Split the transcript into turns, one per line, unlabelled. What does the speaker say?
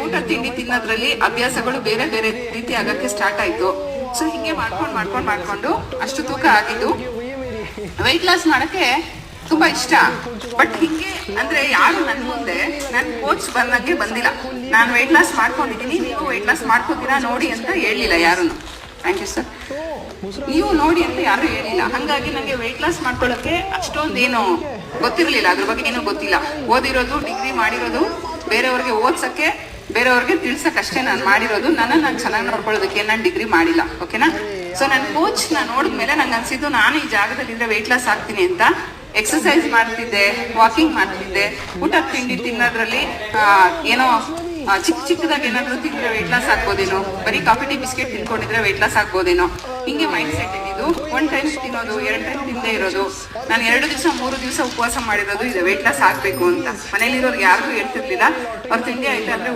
ಊಟ ತಿಂಡಿ ತಿನ್ನೋದ್ರಲ್ಲಿ ಅಭ್ಯಾಸಗಳು ಬೇರೆ ಬೇರೆ ರೀತಿ ಆಗಕ್ಕೆ ಸ್ಟಾರ್ಟ್ ಆಯ್ತು. ಸೊ ಹಿಂಗೆ ಮಾಡ್ಕೊಂಡು ಅಷ್ಟು ತೂಕ ಆಗಿದ್ದು. ವೆಯ್ಟ್ ಲಾಸ್ ಮಾಡಕ್ಕೆ ತುಂಬಾ ಇಷ್ಟ. ಬಟ್ ಹಿಂಗೆ ಅಂದ್ರೆ ಯಾರು ನನ್ ಮುಂದೆ ನನ್ ಕೋಚ್ ಬಂದಂಗೆ ಬಂದಿಲ್ಲ. ನಾನು ವೆಯ್ಟ್ ಲಾಸ್ ಮಾಡ್ಕೊಂಡಿದೀನಿ, ನೀವು ವೆಯ್ಟ್ ಲಾಸ್ ಮಾಡ್ಕೋತೀರಾ ನೋಡಿ ಅಂತ ಹೇಳಿಲ್ಲ ಯಾರುನು. Thank you sir. ನೀವು ನೋಡಿ ಅಂತ ಯಾರು ಹೇಳಿಲ್ಲ. ಹಂಗಾಗಿ ನಂಗೆ ವೆಯ್ಟ್ ಲಾಸ್ ಮಾಡ್ಕೊಳ್ಳೋಕೆ ಅಷ್ಟೊಂದೇನು ಗೊತ್ತಿರ್ಲಿಲ್ಲ, ಅದ್ರ ಬಗ್ಗೆ ಏನೂ ಗೊತ್ತಿಲ್ಲ. ಓದಿರೋದು, ಡಿಗ್ರಿ ಮಾಡಿರೋದು ಬೇರೆಯವ್ರಿಗೆ ಓದ್ಸಕ್ಕೆ, ಬೇರೆಯವ್ರಿಗೆ ತಿಳ್ಸಕ್ ಅಷ್ಟೇ ನಾನು ಮಾಡಿರೋದು. ನಾನು ಚೆನ್ನಾಗಿ ನೋಡ್ಕೊಳ್ಳೋದಕ್ಕೆ ನಾನು ಡಿಗ್ರಿ ಮಾಡಿಲ್ಲ. ಓಕೆನಾ? ಸೊ ನನ್ನ ಕೋಚ್ ನಾನು ನೋಡಿದ್ಮೇಲೆ ನಂಗೆ ಅನ್ಸಿದ್ದು ನಾನು ಈ ಜಾಗದಲ್ಲಿದ್ರೆ ವೆಯ್ಟ್ ಲಾಸ್ ಆಗ್ತೀನಿ ಅಂತ. ಎಕ್ಸಸೈಸ್ ಮಾಡ್ತಿದ್ದೆ, ವಾಕಿಂಗ್ ಮಾಡ್ತಿದ್ದೆ, ಊಟ ತಿಂಡಿ ತಿನ್ನೋದ್ರಲ್ಲಿ ಏನೋ ಚಿಕ್ಕದಾಗಿ ಏನಾದ್ರು ತಿಂದ್ರೆ ವೆಯ್ಟ್ ಲಾಸ್ ಆಗ್ಬೋದೇನೋ, ಬರೀ ಕಾಫಿ ಟೀ ಬಿಸ್ಕೆಟ್ ತಿನ್ಕೊಂಡಿದ್ರೆ ವೆಯ್ಟ್ ಲಾಸ್ ಆಗ್ಬೋದೇನೋ, ಹಿಂಗೆ ಮೈಂಡ್ ಸೆಟ್ ಇದ್ದಿದ್ದು. 1 ಟೈಮ್ ತಿನ್ನೋದು, 2 ಟೈಮ್ ತಿಂದೇ ಇರೋದು. ನಾನು 2 ದಿವಸ 3 ದಿವಸ ಉಪವಾಸ ಮಾಡಿರೋದು ಇದೆ ವೆಯ್ಟ್ ಲಾಸ್ ಆಗ್ಬೇಕು ಅಂತ. ಮನೇಲಿರೋರು ಯಾರಿಗೂ ಹೇಳ್ತಿರ್ಲಿಲ್ಲ. ಅವ್ರು ತಿಂಡಿ ಆಯ್ತು ಅಂದ್ರೆ